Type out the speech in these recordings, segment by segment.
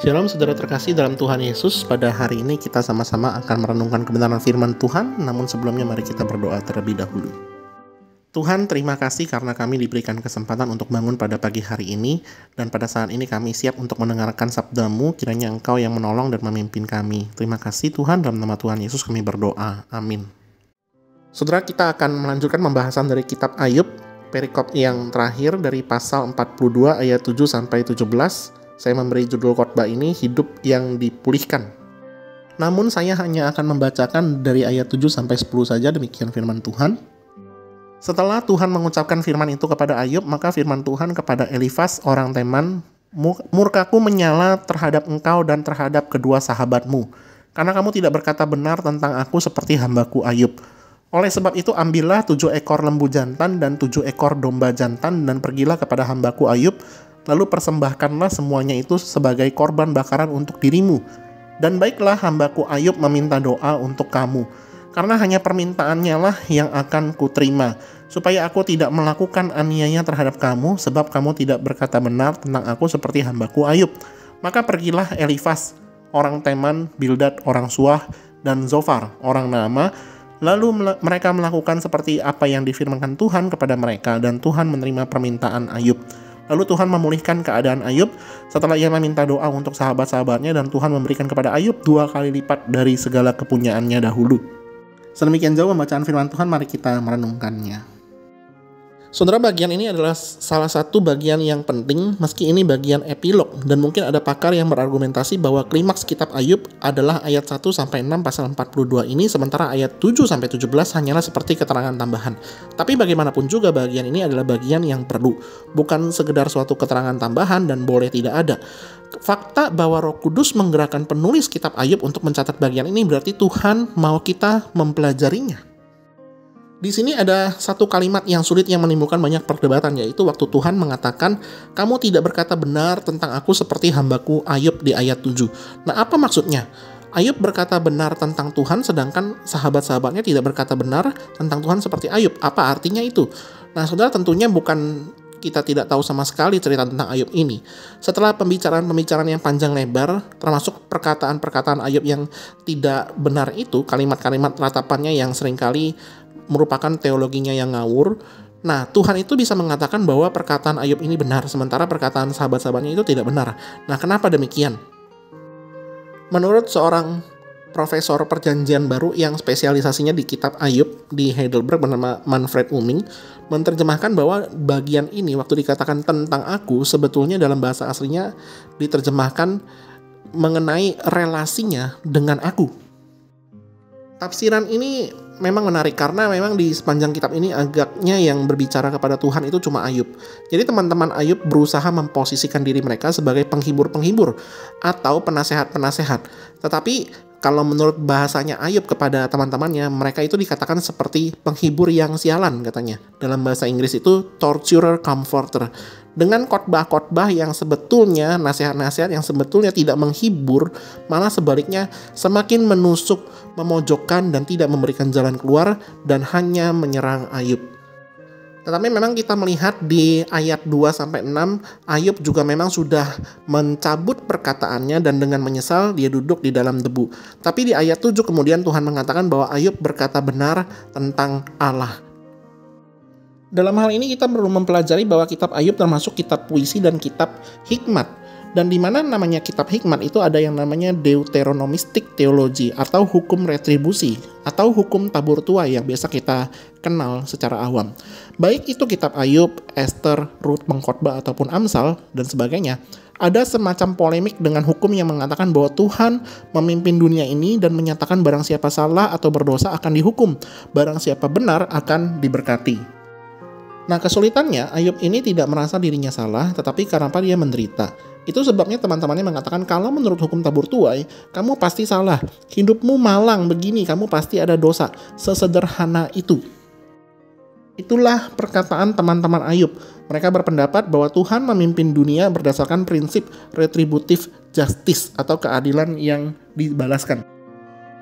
Shalom saudara terkasih dalam Tuhan Yesus. Pada hari ini kita sama-sama akan merenungkan kebenaran firman Tuhan. Namun sebelumnya mari kita berdoa terlebih dahulu. Tuhan, terima kasih karena kami diberikan kesempatan untuk bangun pada pagi hari ini. Dan pada saat ini kami siap untuk mendengarkan sabda-Mu. Kiranya Engkau yang menolong dan memimpin kami. Terima kasih Tuhan, dalam nama Tuhan Yesus kami berdoa. Amin. Saudara, kita akan melanjutkan pembahasan dari kitab Ayub. Perikop yang terakhir dari pasal 42 ayat 7 sampai 17. Saya memberi judul khotbah ini hidup yang dipulihkan. Namun saya hanya akan membacakan dari ayat 7 sampai 10 saja, demikian firman Tuhan. Setelah Tuhan mengucapkan firman itu kepada Ayub, maka firman Tuhan kepada Elifas orang Teman, murkaku menyala terhadap engkau dan terhadap kedua sahabatmu, karena kamu tidak berkata benar tentang aku seperti hambaku Ayub. Oleh sebab itu ambillah 7 ekor lembu jantan dan 7 ekor domba jantan dan pergilah kepada hambaku Ayub, lalu persembahkanlah semuanya itu sebagai korban bakaran untuk dirimu. Dan baiklah hambaku Ayub meminta doa untuk kamu, karena hanya permintaannya lah yang akan kuterima, supaya aku tidak melakukan aniaya terhadap kamu, sebab kamu tidak berkata benar tentang aku seperti hambaku Ayub. Maka pergilah Elifas orang Teman, Bildad orang Suah, dan Zofar orang Naamah. Lalu mereka melakukan seperti apa yang difirmankan Tuhan kepada mereka, dan Tuhan menerima permintaan Ayub. Lalu Tuhan memulihkan keadaan Ayub setelah ia meminta doa untuk sahabat-sahabatnya, dan Tuhan memberikan kepada Ayub 2 kali lipat dari segala kepunyaannya dahulu. Sedemikian jauh pembacaan firman Tuhan, mari kita merenungkannya. Saudara, bagian ini adalah salah satu bagian yang penting, meski ini bagian epilog, dan mungkin ada pakar yang berargumentasi bahwa klimaks kitab Ayub adalah ayat 1-6 pasal 42 ini, sementara ayat 7-17 hanyalah seperti keterangan tambahan. Tapi bagaimanapun juga bagian ini adalah bagian yang perlu, bukan sekedar suatu keterangan tambahan dan boleh tidak ada. Fakta bahwa Roh Kudus menggerakkan penulis kitab Ayub untuk mencatat bagian ini berarti Tuhan mau kita mempelajarinya. Di sini ada satu kalimat yang sulit yang menimbulkan banyak perdebatan, yaitu waktu Tuhan mengatakan, kamu tidak berkata benar tentang aku seperti hambaku Ayub di ayat 7. Nah, apa maksudnya? Ayub berkata benar tentang Tuhan, sedangkan sahabat-sahabatnya tidak berkata benar tentang Tuhan seperti Ayub. Apa artinya itu? Nah, saudara, tentunya bukan kita tidak tahu sama sekali cerita tentang Ayub ini. Setelah pembicaraan-pembicaraan yang panjang lebar, termasuk perkataan-perkataan Ayub yang tidak benar itu, kalimat-kalimat ratapannya yang seringkali merupakan teologinya yang ngawur. Nah, Tuhan itu bisa mengatakan bahwa perkataan Ayub ini benar, sementara perkataan sahabat-sahabatnya itu tidak benar. Nah, kenapa demikian? Menurut seorang profesor perjanjian baru yang spesialisasinya di kitab Ayub di Heidelberg bernama Manfred Uming, menerjemahkan bahwa bagian ini waktu dikatakan tentang aku, sebetulnya dalam bahasa aslinya diterjemahkan mengenai relasinya dengan aku. Tafsiran ini memang menarik karena memang di sepanjang kitab ini agaknya yang berbicara kepada Tuhan itu cuma Ayub. Jadi teman-teman Ayub berusaha memposisikan diri mereka sebagai penghibur-penghibur atau penasehat-penasehat. Tetapi kalau menurut bahasanya Ayub kepada teman-temannya, mereka itu dikatakan seperti penghibur yang sialan katanya. Dalam bahasa Inggris itu torturer comforter. Dengan khotbah-khotbah yang sebetulnya, nasihat-nasihat yang sebetulnya tidak menghibur, malah sebaliknya semakin menusuk, memojokkan, dan tidak memberikan jalan keluar, dan hanya menyerang Ayub. Tetapi memang kita melihat di ayat 2-6, Ayub juga memang sudah mencabut perkataannya dan dengan menyesal dia duduk di dalam debu. Tapi di ayat 7 kemudian Tuhan mengatakan bahwa Ayub berkata benar tentang Allah. Dalam hal ini kita perlu mempelajari bahwa kitab Ayub termasuk kitab puisi dan kitab hikmat. Dan di mana namanya kitab hikmat itu ada yang namanya Deuteronomistic Theology atau hukum retribusi atau hukum tabur tuai yang biasa kita kenal secara awam. Baik itu kitab Ayub, Esther, Rut, Pengkhotbah ataupun Amsal dan sebagainya, ada semacam polemik dengan hukum yang mengatakan bahwa Tuhan memimpin dunia ini dan menyatakan barang siapa salah atau berdosa akan dihukum, barang siapa benar akan diberkati. Nah, kesulitannya Ayub ini tidak merasa dirinya salah, tetapi karena dia menderita. Itu sebabnya teman-temannya mengatakan kalau menurut hukum tabur tuai, kamu pasti salah. Hidupmu malang begini, kamu pasti ada dosa. Sesederhana itu. Itulah perkataan teman-teman Ayub. Mereka berpendapat bahwa Tuhan memimpin dunia berdasarkan prinsip retributive justice atau keadilan yang dibalaskan.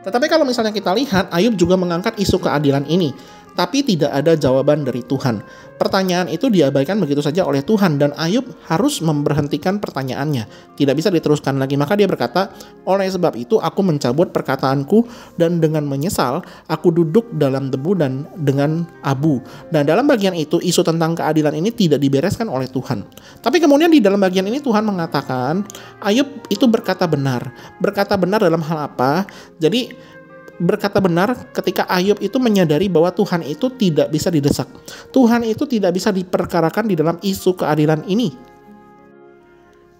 Tetapi kalau misalnya kita lihat, Ayub juga mengangkat isu keadilan ini. tapi tidak ada jawaban dari Tuhan. Pertanyaan itu diabaikan begitu saja oleh Tuhan dan Ayub harus memberhentikan pertanyaannya. Tidak bisa diteruskan lagi. Maka dia berkata, oleh sebab itu aku mencabut perkataanku dan dengan menyesal aku duduk dalam debu dan dengan abu. Dan dalam bagian itu isu tentang keadilan ini tidak dibereskan oleh Tuhan. Tapi kemudian di dalam bagian ini Tuhan mengatakan Ayub itu berkata benar. Berkata benar dalam hal apa? Jadi berkata benar ketika Ayub itu menyadari bahwa Tuhan itu tidak bisa didesak. Tuhan itu tidak bisa diperkarakan di dalam isu keadilan ini.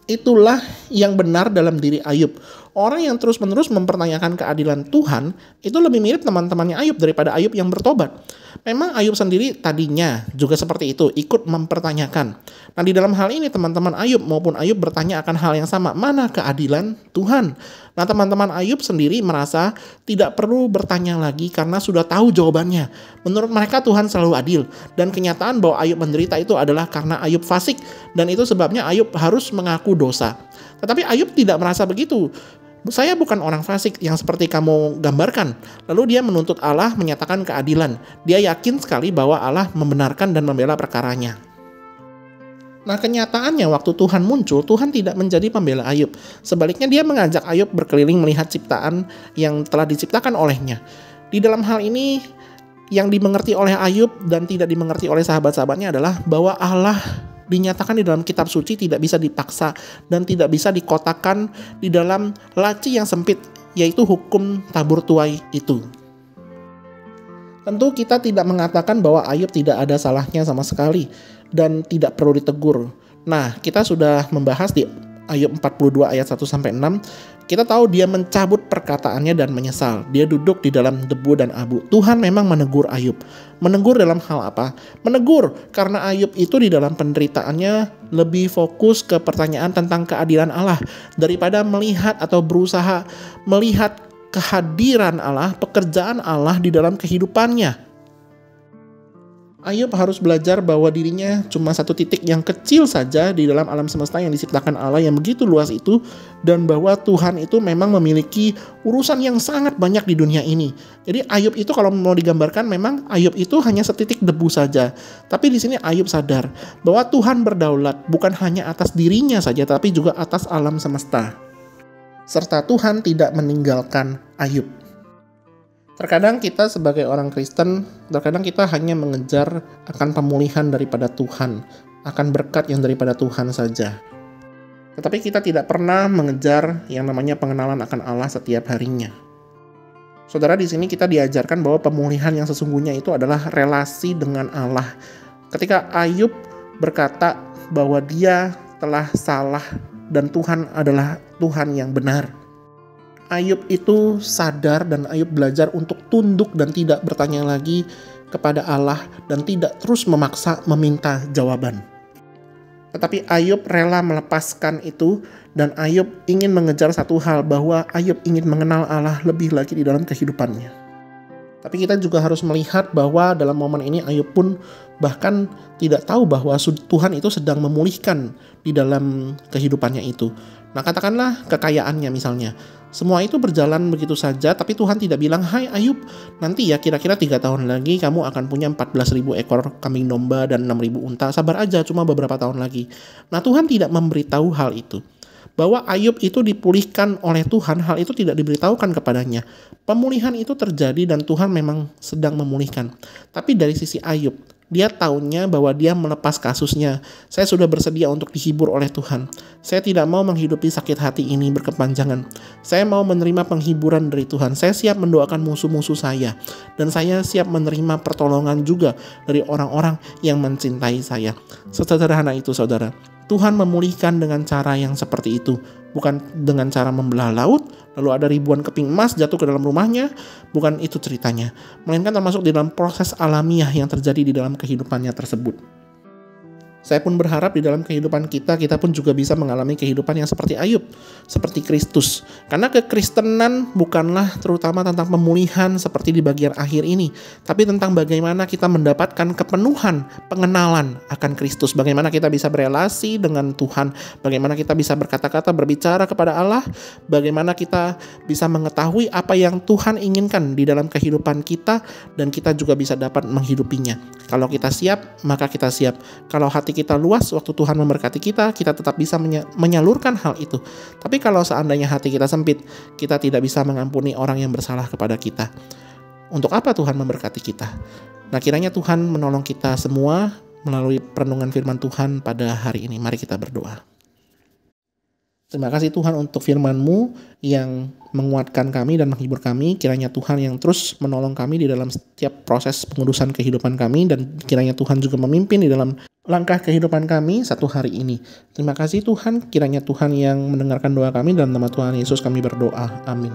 Itulah yang benar dalam diri Ayub. Orang yang terus-menerus mempertanyakan keadilan Tuhan itu lebih mirip teman-temannya Ayub daripada Ayub yang bertobat. Memang Ayub sendiri tadinya juga seperti itu, ikut mempertanyakan. Nah, di dalam hal ini teman-teman Ayub maupun Ayub bertanya akan hal yang sama, mana keadilan Tuhan? Nah, teman-teman Ayub sendiri merasa tidak perlu bertanya lagi karena sudah tahu jawabannya. Menurut mereka Tuhan selalu adil, dan kenyataan bahwa Ayub menderita itu adalah karena Ayub fasik, dan itu sebabnya Ayub harus mengaku dosa. Tetapi Ayub tidak merasa begitu. Saya bukan orang fasik yang seperti kamu gambarkan. Lalu dia menuntut Allah menyatakan keadilan. Dia yakin sekali bahwa Allah membenarkan dan membela perkaranya. Nah, kenyataannya waktu Tuhan muncul, Tuhan tidak menjadi pembela Ayub. Sebaliknya dia mengajak Ayub berkeliling melihat ciptaan yang telah diciptakan olehnya. Di dalam hal ini, yang dimengerti oleh Ayub dan tidak dimengerti oleh sahabat-sahabatnya adalah bahwa Allah dinyatakan di dalam kitab suci tidak bisa dipaksa dan tidak bisa dikotakkan di dalam laci yang sempit, yaitu hukum tabur tuai itu. Tentu kita tidak mengatakan bahwa Ayub tidak ada salahnya sama sekali dan tidak perlu ditegur. Nah, kita sudah membahas di Ayub 42 ayat 1-6, kita tahu dia mencabut perkataannya dan menyesal. Dia duduk di dalam debu dan abu. Tuhan memang menegur Ayub. Menegur dalam hal apa? Menegur karena Ayub itu di dalam penderitaannya lebih fokus ke pertanyaan tentang keadilan Allah daripada melihat atau berusaha melihat kehadiran Allah, pekerjaan Allah di dalam kehidupannya. Ayub harus belajar bahwa dirinya cuma satu titik yang kecil saja di dalam alam semesta yang diciptakan Allah yang begitu luas itu, dan bahwa Tuhan itu memang memiliki urusan yang sangat banyak di dunia ini. Jadi Ayub itu kalau mau digambarkan memang Ayub itu hanya setitik debu saja. Tapi di sini Ayub sadar bahwa Tuhan berdaulat bukan hanya atas dirinya saja tapi juga atas alam semesta. Serta Tuhan tidak meninggalkan Ayub. Terkadang kita sebagai orang Kristen, terkadang kita hanya mengejar akan pemulihan daripada Tuhan, akan berkat yang daripada Tuhan saja. Tetapi kita tidak pernah mengejar yang namanya pengenalan akan Allah setiap harinya. Saudara, di sini kita diajarkan bahwa pemulihan yang sesungguhnya itu adalah relasi dengan Allah. Ketika Ayub berkata bahwa dia telah salah dan Tuhan adalah Tuhan yang benar, Ayub itu sadar dan Ayub belajar untuk tunduk dan tidak bertanya lagi kepada Allah dan tidak terus memaksa meminta jawaban. Tetapi Ayub rela melepaskan itu dan Ayub ingin mengejar satu hal, bahwa Ayub ingin mengenal Allah lebih lagi di dalam kehidupannya. Tapi kita juga harus melihat bahwa dalam momen ini Ayub pun bahkan tidak tahu bahwa Tuhan itu sedang memulihkan di dalam kehidupannya itu. Nah, katakanlah kekayaannya misalnya. Semua itu berjalan begitu saja, tapi Tuhan tidak bilang, "Hai Ayub, nanti ya kira-kira 3 tahun lagi kamu akan punya 14.000 ekor kambing domba dan 6.000 unta. Sabar aja, cuma beberapa tahun lagi." Nah, Tuhan tidak memberitahu hal itu. Bahwa Ayub itu dipulihkan oleh Tuhan, hal itu tidak diberitahukan kepadanya. Pemulihan itu terjadi dan Tuhan memang sedang memulihkan. Tapi dari sisi Ayub, dia taunya bahwa dia melepas kasusnya. Saya sudah bersedia untuk dihibur oleh Tuhan. Saya tidak mau menghidupi sakit hati ini berkepanjangan. Saya mau menerima penghiburan dari Tuhan. Saya siap mendoakan musuh-musuh saya. Dan saya siap menerima pertolongan juga dari orang-orang yang mencintai saya. Sesederhana itu, saudara. Tuhan memulihkan dengan cara yang seperti itu. Bukan dengan cara membelah laut, lalu ada ribuan keping emas jatuh ke dalam rumahnya. Bukan itu ceritanya. Melainkan termasuk di dalam proses alamiah yang terjadi di dalam kehidupannya tersebut. Saya pun berharap di dalam kehidupan kita pun juga bisa mengalami kehidupan yang seperti Ayub, seperti Kristus. Karena kekristenan bukanlah terutama tentang pemulihan seperti di bagian akhir ini, tapi tentang bagaimana kita mendapatkan kepenuhan, pengenalan akan Kristus, bagaimana kita bisa berelasi dengan Tuhan, bagaimana kita bisa berkata-kata, berbicara kepada Allah, bagaimana kita bisa mengetahui apa yang Tuhan inginkan di dalam kehidupan kita, dan kita juga bisa dapat menghidupinya. Kalau kita siap, maka kita siap. Kalau hati kita luas waktu Tuhan memberkati kita tetap bisa menyalurkan hal itu. Tapi kalau seandainya hati kita sempit, kita tidak bisa mengampuni orang yang bersalah kepada kita. Untuk apa Tuhan memberkati kita? Nah, kiranya Tuhan menolong kita semua melalui perenungan firman Tuhan pada hari ini. Mari kita berdoa. Terima kasih Tuhan untuk firman-Mu yang menguatkan kami dan menghibur kami. Kiranya Tuhan yang terus menolong kami di dalam setiap proses pengudusan kehidupan kami, dan kiranya Tuhan juga memimpin di dalam langkah kehidupan kami satu hari ini. Terima kasih Tuhan, kiranya Tuhan yang mendengarkan doa kami, dalam nama Tuhan Yesus kami berdoa. Amin.